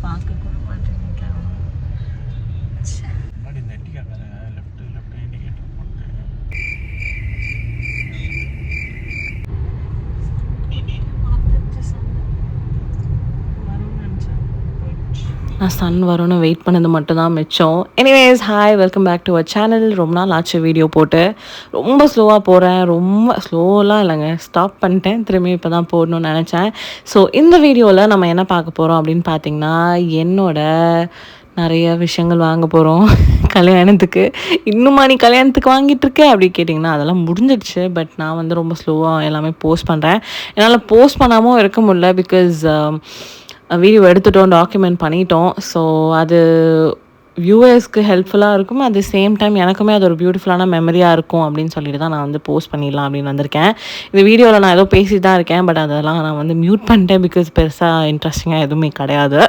பார்க்க கூட மாட்டேங்கிறேன். நான் சன் வரும்னு வெயிட் பண்ணது மட்டும் தான் மிச்சம். Anyways, hi, welcome back to our channel. ரொம்ப நாள் ஆச்சு வீடியோ போட்டு. ரொம்ப ஸ்லோவாக போகிறேன். ரொம்ப ஸ்லோவெலாம் இல்லைங்க, ஸ்டாப் பண்ணிட்டேன். திரும்பி இப்போ தான் போடணும்னு நினச்சேன். ஸோ இந்த வீடியோவில் நம்ம என்ன பார்க்க போகிறோம் அப்படின்னு பார்த்தீங்கன்னா, என்னோட நிறைய விஷயங்கள் வாங்க போகிறோம் கல்யாணத்துக்கு. இன்னுமா நீ கல்யாணத்துக்கு வாங்கிட்டுருக்க அப்படி கேட்டிங்கன்னா, அதெல்லாம் முடிஞ்சிடுச்சு. பட் நான் வந்து ரொம்ப ஸ்லோவாக எல்லாமே போஸ்ட் பண்ணுறேன். என்னால் போஸ்ட் பண்ணாமல் இருக்க முடியல. பிகாஸ் வீடியோ எடுத்துட்டோம், டாக்குமெண்ட் பண்ணிட்டோம். ஸோ அது வியூவர்ஸ்க்கு ஹெல்ப்ஃபுல்லாக இருக்கும். அட் த சேம் டைம் எனக்குமே அது ஒரு பியூட்டிஃபுல்லான மெமரியாக இருக்கும் அப்படின்னு சொல்லிட்டு தான் நான் வந்து போஸ்ட் பண்ணிடலாம் அப்படின்னு வந்திருக்கேன். இந்த வீடியோவில் நான் ஏதோ பேசி தான் இருக்கேன். பட் அதெல்லாம் நான் வந்து மியூட் பண்ணிட்டேன். பிகாஸ் பெருசாக இன்ட்ரெஸ்டிங்காக எதுவுமே கிடையாது.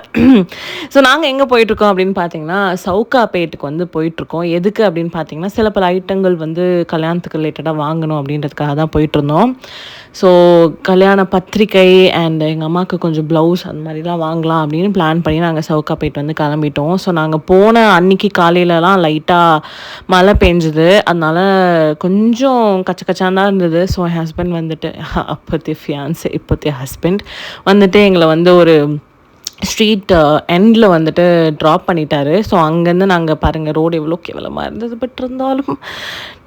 ஸோ நாங்கள் எங்கே போயிட்டுருக்கோம் அப்படின்னு பார்த்தீங்கன்னா, சவுகாப்பேட்டுக்கு வந்து போயிட்டுருக்கோம். எதுக்கு அப்படின்னு பார்த்தீங்கன்னா, சில பல ஐட்டங்கள் வந்து கல்யாணத்துக்கு ரிலேட்டடாக வாங்கணும் அப்படின்றதுக்காக தான் போயிட்டுருந்தோம். ஸோ கல்யாண பத்திரிக்கை அண்ட் எங்கள் அம்மாவுக்கு கொஞ்சம் ப்ளவுஸ் அந்த மாதிரிலாம் வாங்கலாம் அப்படின்னு பிளான் பண்ணி நாங்கள் சவுகாப்பேட் வந்து கிளம்பிட்டோம். ஸோ நாங்கள் போன அன்றைக்கி காலையிலலாம் லைட்டாக மழை பெஞ்சுது. அதனால் கொஞ்சம் கச்சான் தான் இருந்தது. ஸோ என் ஹஸ்பண்ட் வந்துட்டு, அப்போத்தைய ஃபியான்ஸே இப்போத்தைய ஹஸ்பண்ட் வந்துட்டு எங்களை வந்து ஒரு ஸ்ட்ரீட் எண்டில் வந்துட்டு ட்ராப் பண்ணிட்டாரு. ஸோ அங்கேருந்து நாங்கள் பாருங்கள், ரோடு எவ்வளோ கேவலமாக இருந்தது. பட் இருந்தாலும்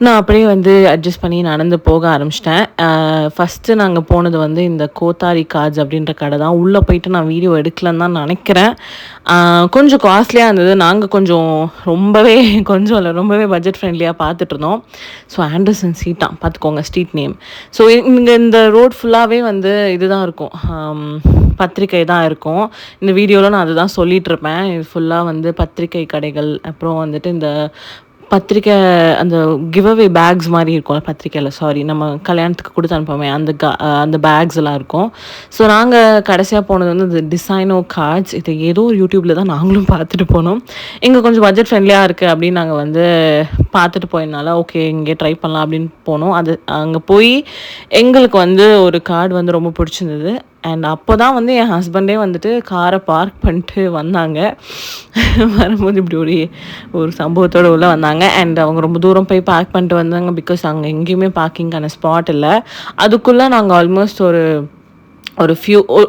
நான் அப்படியே வந்து அட்ஜஸ்ட் பண்ணி நடந்து போக ஆரம்பிச்சிட்டேன். ஃபஸ்ட்டு நாங்கள் போனது வந்து இந்த கோத்தாரி காஜ் அப்படின்ற கடை தான். உள்ளே போயிட்டு நான் வீடியோ எடுக்கலன்னு தான் நினைக்கிறேன். கொஞ்சம் காஸ்ட்லியாக இருந்தது. நாங்கள் கொஞ்சம் ரொம்பவே பட்ஜெட் ஃப்ரெண்ட்லியாக பார்த்துட்டு இருந்தோம். ஸோ ஆண்டர்சன் சீட்டான் பார்த்துக்கோங்க, ஸ்ட்ரீட் நேம். ஸோ இங்கே இந்த ரோட் ஃபுல்லாகவே வந்து இதுதான் இருக்கும், பத்திரிக்கை தான் இருக்கும். இந்த வீடியோவில் நான் அதுதான் சொல்லிகிட்ருப்பேன். இது ஃபுல்லாக வந்து பத்திரிக்கை கடைகள். அப்புறம் வந்துட்டு இந்த பத்திரிக்கை அந்த கிவ்அவே பேக்ஸ் மாதிரி இருக்கும் பத்திரிக்கையில், சாரி நம்ம கல்யாணத்துக்கு கொடுத்து அனுப்போமே அந்த பேக்ஸ் எல்லாம் இருக்கும். ஸோ நாங்கள் கடைசியாக போனது வந்து இந்த டிசைனோ கார்ட்ஸ். இது ஏதோ ஒரு யூடியூப்பில் தான் நாங்களும் பார்த்துட்டு போனோம். இங்கே கொஞ்சம் பட்ஜெட் ஃப்ரெண்ட்லியாக இருக்குது அப்படின்னு நாங்கள் வந்து பார்த்துட்டு போயிருந்தால ஓகே இங்கே ட்ரை பண்ணலாம் அப்படின்னு போனோம். அது அங்கே போய் எங்களுக்கு வந்து ஒரு கார்டு வந்து ரொம்ப பிடிச்சிருந்தது. அண்ட் அப்போ தான் வந்து என் ஹஸ்பண்டே வந்துட்டு காரை பார்க் பண்ணிட்டு வந்தாங்க. வரும்போது இப்படி ஒரு சம்பவத்தோடு உள்ளே வந்தாங்க. அண்ட் அவங்க ரொம்ப தூரம் போய் பார்க் பண்ணிட்டு வந்தாங்க. பிகாஸ் அங்கே எங்கேயுமே பார்க்கிங்கான ஸ்பாட் இல்லை. அதுக்குள்ளே நாங்கள் ஆல்மோஸ்ட்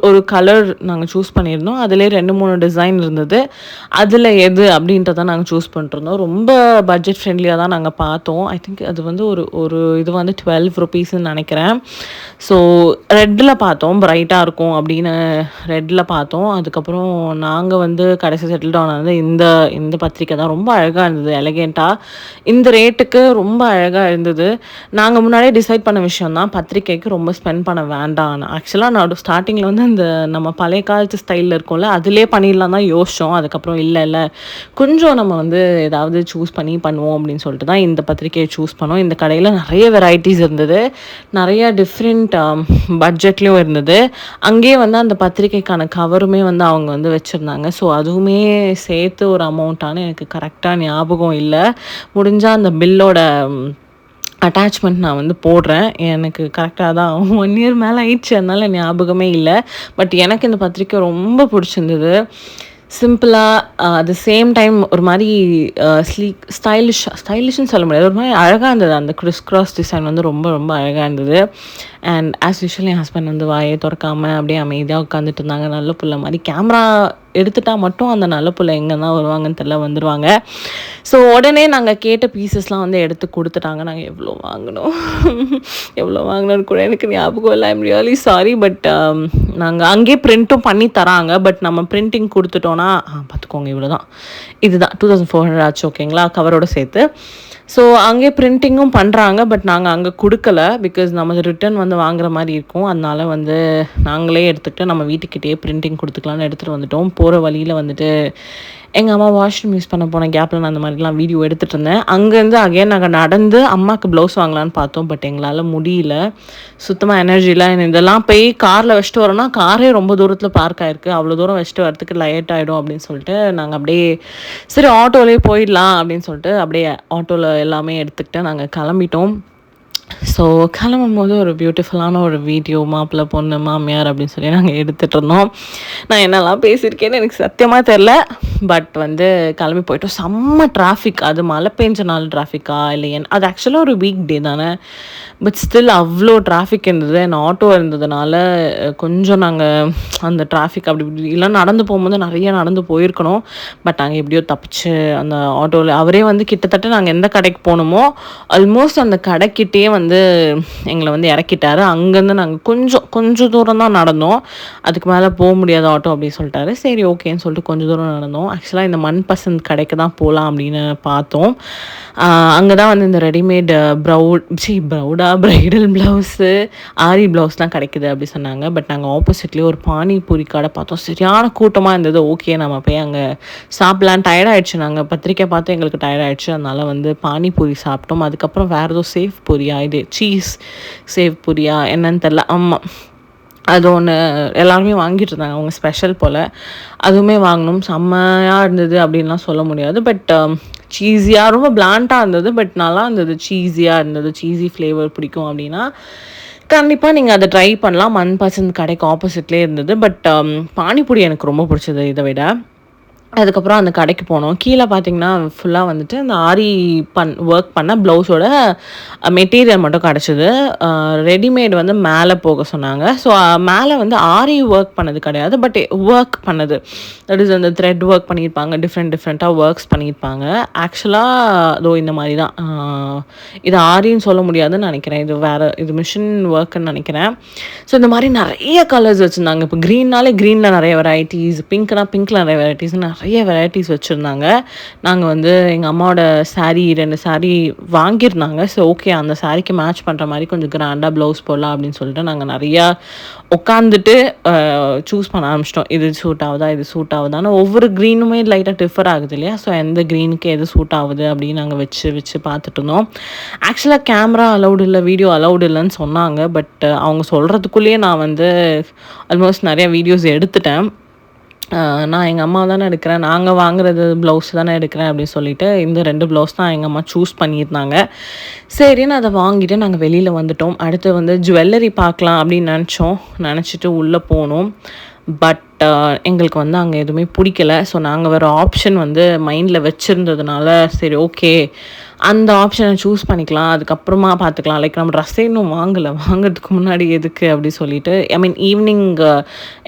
ஒரு கலர் நாங்கள் சூஸ் பண்ணியிருந்தோம். அதிலே 2-3 டிசைன் இருந்தது. அதில் எது அப்படின்றத நாங்கள் சூஸ் பண்ணிருந்தோம். ரொம்ப பட்ஜெட் ஃப்ரெண்ட்லியாக தான் நாங்கள் பார்த்தோம். ஐ திங்க் அது வந்து ஒரு இது வந்து 12 ருபீஸ்ன்னு நினைக்கிறேன். ஸோ ரெட்டில் பார்த்தோம், பிரைட்டாக இருக்கும் அப்படின்னு ரெட்டில் பார்த்தோம். அதுக்கப்புறம் நாங்கள் வந்து கடைசி செட்டில் டவுன் ஆனது இந்த பத்திரிக்கை தான். ரொம்ப அழகாக இருந்தது, எலகெண்ட்டாக. இந்த ரேட்டுக்கு ரொம்ப அழகாக இருந்தது. நாங்கள் முன்னாடியே டிசைட் பண்ண விஷயம் தான், பத்திரிக்கைக்கு ரொம்ப ஸ்பெண்ட் பண்ண வேண்டாம். ஆக்சுவலாக நான் ஸ்டார்டிங்கில் வந்து இந்த நம்ம பழைய காலத்து ஸ்டைலில் இருக்கும்ல, அதிலே பண்ணிடலாம் தான் யோசித்தோம். அதுக்கப்புறம் இல்லை கொஞ்சம் நம்ம வந்து ஏதாவது சூஸ் பண்ணி பண்ணுவோம் அப்படின்னு சொல்லிட்டு தான் இந்த பத்திரிக்கையை சூஸ் பண்ணோம். இந்த கடையில் நிறைய வெரைட்டிஸ் இருந்தது, நிறைய டிஃப்ரெண்ட் பட்ஜெட்லேயும் இருந்தது. அங்கேயே வந்து அந்த பத்திரிக்கைக்கான கவருமே வந்து அவங்க வந்து வச்சுருந்தாங்க. ஸோ அதுவுமே சேர்த்து ஒரு அமௌண்ட்டான எனக்கு கரெக்டாக ஞாபகம் இல்லை. முடிஞ்சால் அந்த பில்லோட அட்டாச்மெண்ட் நான் வந்து போடுறேன். எனக்கு கரெக்டாக தான் 1 இயர் மேலே ஆயிடுச்சு, அதனால ஞாபகமே இல்லை. பட் எனக்கு இந்த பத்திரிக்கை ரொம்ப பிடிச்சிருந்தது. சிம்பிளாக அட் த சேம் டைம் ஒரு மாதிரி ஸ்டைலிஷ்னு சொல்ல முடியாது, ஒரு மாதிரி அழகாக இருந்தது. அந்த கிராஸ் டிசைன் வந்து ரொம்ப ரொம்ப அழகாக இருந்தது. And as usual N husband வந்து வாயை திறக்காமல் அப்படியே அமைதியாக உட்காந்துட்டு இருந்தாங்க. நல்ல புள்ள மாதிரி. கேமரா எடுத்துட்டா மட்டும் அந்த நல்ல பிள்ளை எங்கே தான் வருவாங்கன்னு தெரியல, வந்துடுவாங்க. ஸோ உடனே நாங்கள் கேட்ட பீசஸ்லாம் வந்து எடுத்து கொடுத்துட்டாங்க. நாங்கள் எவ்வளோ வாங்கினோன்னு கூட எனக்கு ஞாபகம் இல்லை. I'm really sorry. பட் நாங்கள் அங்கேயே பிரிண்ட்டும் பண்ணி தராங்க. பட் நம்ம பிரிண்டிங் கொடுத்துட்டோன்னா பார்த்துக்கோங்க, இவ்வளோ தான். இதுதான் 2400 ஆச்சு, ஓகேங்களா, கவரோடு சேர்த்து. ஸோ அங்கே பிரிண்டிங்கும் பண்ணுறாங்க. பட் நாங்கள் அங்கே கொடுக்கல. பிகாஸ் நம்ம ரிட்டன் வந்து வாங்குற மாதிரி இருக்கும். அதனால வந்து நாங்களே எடுத்துக்கிட்டு நம்ம வீட்டுக்கிட்டே பிரிண்டிங் கொடுத்துக்கலான்னு எடுத்துகிட்டு வந்துட்டோம். போகிற வழியில் வந்துட்டு எங்கள் அம்மா வாஷ்ரூம் யூஸ் பண்ண போன கேப்பில் நான் அந்த மாதிரிலாம் வீடியோ எடுத்துகிட்டு இருந்தேன். அங்கேருந்து அகைன் நாங்கள் நடந்து அம்மாவுக்கு ப்ளவுஸ் வாங்கலான்னு பார்த்தோம். பட் எங்களால் முடியல, சுத்தமாக எனர்ஜியில். இதெல்லாம் போய் காரில் வச்சுட்டு வரோன்னா காரே ரொம்ப தூரத்தில் பார்க் ஆகிருக்கு. அவ்வளோ தூரம் வச்சுட்டு வரத்துக்கு லேட் ஆகிடும் அப்படின்னு சொல்லிட்டு நாங்கள் அப்படியே சரி ஆட்டோலேயே போயிடலாம் அப்படின்னு சொல்லிட்டு அப்படியே ஆட்டோவில் எல்லாமே எடுத்துக்கிட்டு நாங்கள் கிளம்பிட்டோம். ஸோ கிளம்பும்போது ஒரு பியூட்டிஃபுல்லான ஒரு வீடியோ மாப்பிள்ளை பொண்ணு மாமியார் அப்படின்னு சொல்லி நாங்கள் எடுத்துகிட்டு இருந்தோம். நான் என்னெல்லாம் பேசியிருக்கேன்னு எனக்கு சத்தியமாக தெரில. பட் வந்து கிளம்பி போயிட்டோம். செம்ம டிராஃபிக். அது மழை பெஞ்ச நாள் டிராஃபிக்கா இல்லை அது ஆக்சுவலாக ஒரு வீக் டே தானே. பட் ஸ்டில் அவ்வளோ டிராஃபிக் இருந்தது. என் ஆட்டோ இருந்ததுனால கொஞ்சம் நாங்கள் அந்த டிராஃபிக் அப்படி இப்படி இல்லை நடந்து போகும்போது நிறைய நடந்து போயிருக்கணும். பட் நாங்கள் எப்படியோ தப்பிச்சு அந்த ஆட்டோவில் அவரே வந்து கிட்டத்தட்ட நாங்கள் எந்த கடைக்கு போகணுமோ ஆல்மோஸ்ட் அந்த கடைக்கிட்டே வந்து எங்களை வந்து இறக்கிட்டாரு. அங்கேருந்து நாங்கள் கொஞ்சம் தூரம் தான் நடந்தோம். அதுக்கு மேலே போக முடியாத ஆட்டோ அப்படின்னு சொல்லிட்டாரு. சரி ஓகேன்னு சொல்லிட்டு கொஞ்சம் தூரம் நடந்தோம். ஆக்சுவலாக இந்த மண் பசந்த் கடைக்கு தான் போகலாம் அப்படின்னு பார்த்தோம். அங்கே தான் வந்து இந்த ரெடிமேட் ப்ரைடல் ப்ளவுஸு ஆரி ப்ளவுஸ்லாம் கிடைக்குது அப்படி சொன்னாங்க. பட் நாங்கள் ஆப்போசிட்லேயே ஒரு பானிபூரி கடை பார்த்தோம். சரியான கூட்டமாக இருந்தது. ஓகே நம்ம போய் அங்கே சாப்பிட்லாம். டயர்டாயிடுச்சு. நாங்கள் பத்திரிக்கை பார்த்து எங்களுக்கு டயர்டாயிடுச்சு. அதனால் வந்து பானிபூரி சாப்பிட்டோம். அதுக்கப்புறம் வேறு ஏதோ சேவ் பூரியா இது சீஸ் சேவ் பூரியா என்னன்னு தெரில. ஆமாம் அது ஒன்று எல்லாருமே வாங்கிட்டு இருந்தாங்க. அவங்க ஸ்பெஷல் போல் அதுவுமே வாங்கினோம். செம்மையாக இருந்தது அப்படின்லாம் சொல்ல முடியாது. பட் சீஸியாக ரொம்ப பிளாண்டாக இருந்தது. பட் நல்லா இருந்தது. சீஸியாக இருந்தது. சீஸி ஃப்ளேவர் பிடிக்கும் அப்படின்னா கண்டிப்பாக நீங்கள் அதை ட்ரை பண்ணலாம். மண் பசந்த் கடைக்கு ஆப்போசிட்லேயே இருந்தது. பட் பானிபூரி எனக்கு ரொம்ப பிடிச்சது இதை விட. அதுக்கப்புறம் அந்த கடைக்கு போனோம். கீழே பார்த்தீங்கன்னா ஃபுல்லாக வந்துட்டு அந்த ஆரி ஒர்க் பண்ண ப்ளவுஸோட மெட்டீரியல் மட்டும் கிடச்சிது. ரெடிமேட் வந்து மேலே போக சொன்னாங்க. ஸோ மேலே வந்து ஆரி ஒர்க் பண்ணது கிடையாது. பட் ஒர்க் பண்ணது தட் இஸ் அந்த த்ரெட் ஒர்க் பண்ணியிருப்பாங்க. டிஃப்ரெண்ட்டாக ஒர்க்ஸ் பண்ணியிருப்பாங்க. ஆக்சுவலாக அதோ இந்த மாதிரி தான். இது ஆரின்னு சொல்ல முடியாதுன்னு நினைக்கிறேன். இது மிஷின் ஒர்க்குன்னு நினைக்கிறேன். ஸோ இந்த மாதிரி நிறைய கலர்ஸ் வச்சுருந்தாங்க. இப்போ க்ரீன்னாலே க்ரீனில் நிறைய வெரைட்டிஸ், பிங்க்னா பிங்க்கில் நிறைய வெரைட்டிஸ், நிறைய வெரைட்டிஸ் வச்சுருந்தாங்க. நாங்கள் வந்து எங்கள் அம்மாவோட சாரீ 2 சாரீ வாங்கியிருந்தாங்க. ஸோ ஓகே அந்த சாரீக்கு மேட்ச் பண்ணுற மாதிரி கொஞ்சம் கிராண்டாக ப்ளவுஸ் போடலாம் அப்படின்னு சொல்லிட்டு நாங்கள் நிறையா உட்காந்துட்டு சூஸ் பண்ண ஆரம்பிச்சிட்டோம். இது சூட் ஆகுதா, இது சூட் ஆகுதான்னு. ஒவ்வொரு க்ரீனுமே லைட்டாக டிஃபர் ஆகுது இல்லையா. ஸோ எந்த க்ரீனுக்கு எது சூட் ஆகுது அப்படின்னு நாங்கள் வச்சு பார்த்துட்டு இருந்தோம். ஆக்சுவலாக கேமரா அலௌடு இல்லை, வீடியோ அலௌடு இல்லைன்னு சொன்னாங்க. பட் அவங்க சொல்கிறதுக்குள்ளேயே நான் வந்து ஆல்மோஸ்ட் நிறையா வீடியோஸ் எடுத்துட்டேன். நான் எங்கள் அம்மா தானே எடுக்கிறேன், நாங்கள் வாங்குறது ப்ளவுஸ் தானே எடுக்கிறேன் அப்படின்னு சொல்லிட்டு இந்த 2 ப்ளவுஸ் தான் எங்கள் அம்மா சூஸ் பண்ணியிருந்தாங்க. சரின்னு அதை வாங்கிட்டு நாங்கள் வெளியில் வந்துட்டோம். அடுத்து வந்து ஜுவல்லரி பார்க்கலாம் அப்படின்னு நினச்சிட்டு உள்ளே போனோம். பட் எங்களுக்கு வந்து அங்கே எதுவுமே பிடிக்கல. ஸோ நாங்கள் வேறு ஆப்ஷன் வந்து மைண்டில் வச்சுருந்ததுனால சரி ஓகே அந்த ஆப்ஷனை சூஸ் பண்ணிக்கலாம், அதுக்கப்புறமா பார்த்துக்கலாம். லைக் நம்ம ட்ரெஸ்ஸே இன்னும் வாங்குறதுக்கு முன்னாடி எதுக்கு அப்படி சொல்லிட்டு ஈவினிங்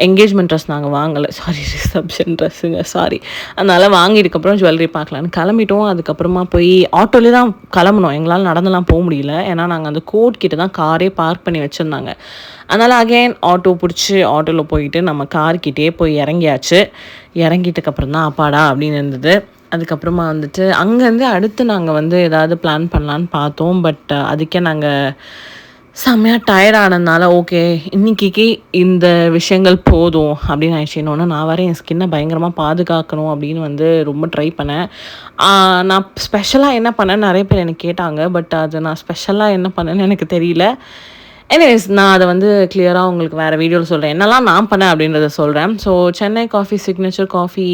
என்கேஜ்மெண்ட் ட்ரெஸ் நாங்கள் வாங்கலை, ரிசப்ஷன் ட்ரெஸ்ஸுங்க அதனால் வாங்கிட்டுக்கப்புறம் ஜுவல்லரி பார்க்கலான்னு கிளம்பிட்டோம். அதுக்கப்புறமா போய் ஆட்டோலேயே தான் கிளம்பணும். எங்களால் நடந்துலாம் போக முடியல. ஏன்னா நாங்கள் அந்த கோர்ட் கிட்ட தான் காரே பார்க் பண்ணி வச்சுருந்தாங்க. அதனால் அகைன் ஆட்டோ பிடிச்சி ஆட்டோவில் போயிட்டு நம்ம கார்கிட்டே போய் இறங்கியாச்சு. இறங்கிட்டுக்கப்புறம் தான் அப்பாடா அப்படின்னு இருந்தது. அதுக்கப்புறமா வந்துட்டு அங்கேருந்து அடுத்து நாங்கள் வந்து ஏதாவது பிளான் பண்ணலான்னு பார்த்தோம். பட் அதுக்கே நாங்கள் செம்மையாக டயர்ட் ஆனதுனால ஓகே இன்றைக்கி இந்த விஷயங்கள் போதும் அப்படின்னு ஆயிடுச்சு. இன்னொன்று நான் வேறு என் ஸ்கின்னை பயங்கரமாக பாதுகாக்கணும் அப்படின்னு வந்து ரொம்ப ட்ரை பண்ணேன். நான் ஸ்பெஷலாக என்ன பண்ணேன்னு நிறைய பேர் எனக்கு கேட்டாங்க. பட் அது நான் ஸ்பெஷலாக என்ன பண்ணேன்னு எனக்கு தெரியல. எனிவேஸ் நான் அதை வந்து கிளியராக உங்களுக்கு வேறு வீடியோவில் சொல்கிறேன். என்னெல்லாம் நான் பண்ணேன் அப்படின்றத சொல்கிறேன். So Chennai coffee signature coffee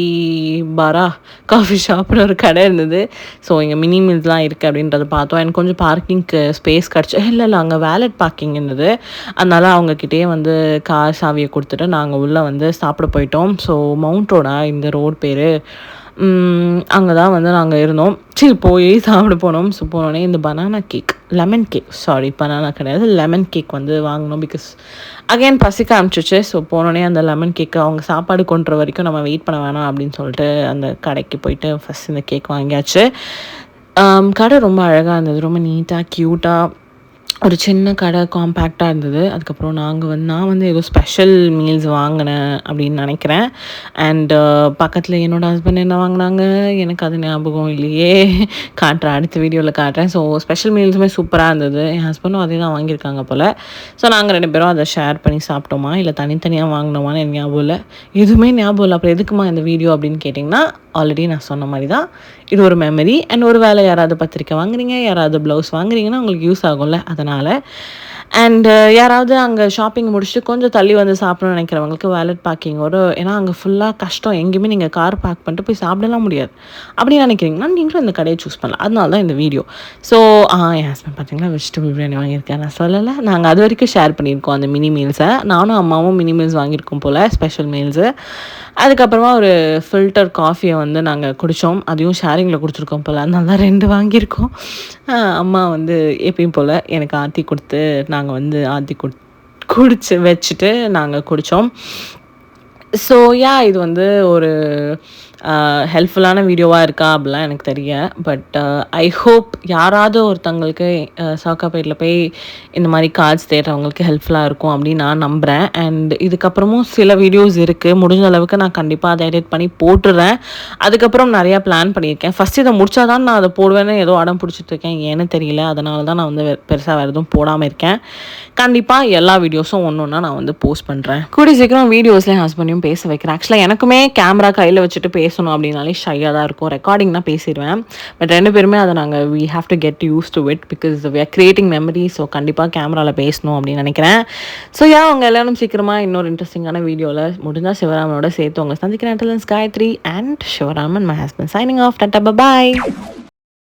ஷாப்னு ஒரு கடை இருந்தது. ஸோ இங்கே மினி மீல்ஸ்லாம் இருக்குது அப்படின்றத பார்த்தோம். எனக்கு கொஞ்சம் பார்க்கிங்க்கு ஸ்பேஸ் கிடச்சி இல்லை அங்கே வேலட் பார்க்கிங் இருந்தது. அதனால் அவங்கக்கிட்டே வந்து கார் சாவியை கொடுத்துட்டு நாங்கள் உள்ளே வந்து சாப்பிட போயிட்டோம். ஸோ மவுண்ட் ரோடா இந்த ரோடு பேர். அங்கே தான் வந்து நாங்கள் இருந்தோம். சரி போய் சாப்பிட போனோம். ஸோ போனோடனே இந்த லெமன் கிடையாது, லெமன் கேக் வந்து வாங்கினோம். பிகாஸ் அகைன் பசிக்க ஆரம்பிச்சிச்சு. ஸோ போனோடனே அந்த லெமன் கேக்கு அவங்க சாப்பாடு கொண்டுற வரைக்கும் நம்ம வெயிட் பண்ண வேணாம் அப்படின்னு சொல்லிட்டு அந்த கடைக்கு போயிட்டு ஃபஸ்ட் இந்த கேக் வாங்கியாச்சு. கடை ரொம்ப அழகாக இருந்தது, ரொம்ப நீட்டாக க்யூட்டாக, ஒரு சின்ன கடை, காம்பேக்டாக இருந்தது. அதுக்கப்புறம் நான் வந்து ஏதோ ஸ்பெஷல் மீல்ஸ் வாங்கினேன் அப்படின்னு நினைக்கிறேன். அண்டு பக்கத்தில் என்னோடய ஹஸ்பண்ட் என்ன வாங்கினாங்க எனக்கு அது ஞாபகம் இல்லையே, காட்டுறேன் அடுத்த வீடியோவில் காட்டுறேன். ஸோ ஸ்பெஷல் மீல்ஸுமே சூப்பராக இருந்தது. என் ஹஸ்பண்டும் அதே தான் வாங்கியிருக்காங்க போல். ஸோ நாங்கள் 2 பேரும் அதை ஷேர் பண்ணி சாப்பிட்டோமா இல்லை தனித்தனியாக வாங்கினோமான்னு எனக்கு ஞாபகம் இல்லை, எதுவுமே ஞாபகம் இல்லை. அப்புறம் எதுக்குமா இந்த வீடியோ அப்படின்னு கேட்டிங்கன்னா ஆல்ரெடி நான் சொன்ன மாதிரி தான் இது ஒரு மெமரி. அண்ட் ஒரு வேளை யாராவது பத்திரிக்கை வாங்குறீங்க, யாராவது ப்ளவுஸ் வாங்குறீங்கன்னா உங்களுக்கு யூஸ் ஆகும்ல, அதனால். அண்ட் யாராவது அங்கே ஷாப்பிங் முடிச்சுட்டு கொஞ்சம் தள்ளி வந்து சாப்பிடணும்னு நினைக்கிறவங்களுக்கு வேலட் பார்க்கிங்கோட, ஏன்னா அங்கே ஃபுல்லாக கஷ்டம், எங்கேயுமே நீங்கள் கார் பார்க் பண்ணிட்டு போய் சாப்பிடலாம் முடியாது அப்படின்னு நினைக்கிறீங்கன்னா நீங்களும் இந்த கடையை சூஸ் பண்ணலாம். அதனால தான் இந்த வீடியோ. ஸோ என் ஹஸ்பண்ட் பார்த்தீங்கன்னா வெஜிடபிள் பிரியாணி வாங்கியிருக்கேன். நான் சொல்லலை, நாங்கள் அது வரைக்கும் ஷேர் பண்ணியிருக்கோம் அந்த மினி மீல்ஸை. நானும் அம்மாவும் மினி மீல்ஸ் வாங்கியிருக்கோம் போல், ஸ்பெஷல் மீல்ஸு. அதுக்கப்புறமா ஒரு ஃபில்டர் காஃபியை வந்து நாங்கள் குடித்தோம், அதையும் ஷேரிங்கில் குடிச்சிருக்கோம் போல், அதனால தான் 2 வாங்கியிருக்கோம். அம்மா வந்து எப்பயும் போல் எனக்கு ஆற்றி கொடுத்து நாங்கள் வந்து ஆற்றி குடிச்சு வச்சுட்டு நாங்கள் குடித்தோம். ஸோ இது வந்து ஒரு ஹெல்ப்ஃபுல்லான வீடியோவாக இருக்கா அப்படிலாம் எனக்கு தெரிய. பட் ஐ ஹோப் யாராவது ஒருத்தவங்களுக்கு சவுகாப்பேட்டில் போய் இந்த மாதிரி கார்ட்ஸ் தேடுறவங்களுக்கு ஹெல்ப்ஃபுல்லாக இருக்கும் அப்படின்னு நான் நம்புகிறேன். அண்ட் இதுக்கப்புறமும் சில வீடியோஸ் இருக்குது, முடிஞ்ச அளவுக்கு நான் கண்டிப்பாக அதை எடிட் பண்ணி போட்டுடுறேன். அதுக்கப்புறம் நிறையா பிளான் பண்ணியிருக்கேன். ஃபஸ்ட் இதை முடித்தா தான் நான் அதை போடுவேன்னு ஏதோ அடம் பிடிச்சிட்ருக்கேன், ஏன்னு தெரியல. அதனால தான் நான் வந்து பெருசாக வேறு எதுவும் போடாமல் இருக்கேன். கண்டிப்பாக எல்லா வீடியோஸும் ஒன்று ஒன்றா நான் வந்து போஸ்ட் பண்ணுறேன். கூடிய சீக்கிரம் வீடியோஸ்லேயும் ஹஸ்பண்டையும் பேச வைக்கிறேன். ஆக்சுவலாக எனக்குமே கேமரா கையில் வச்சுட்டு பேசணும் அப்படின்னாலே ஷையாக தான் இருக்கும். ரெக்கார்டிங்னா பேசிடுவேன். பட் 2 பேருமே அதை நாங்கள் we have to get use to it because we are creating memory. So கண்டிப்பாக கேமராவில் பேசணும் அப்படின்னு நினைக்கிறேன். ஸோ அவங்க எல்லோரும் சீக்கிரமாக இன்னொரு இன்ட்ரெஸ்டிங்கான வீடியோவில் முடிஞ்சால் சிவராமனோட சேர்த்து உங்களை சந்திக்கிறேன். Until then, Gayatri and Shivaraman, my husband, signing off. Tata, bye-bye.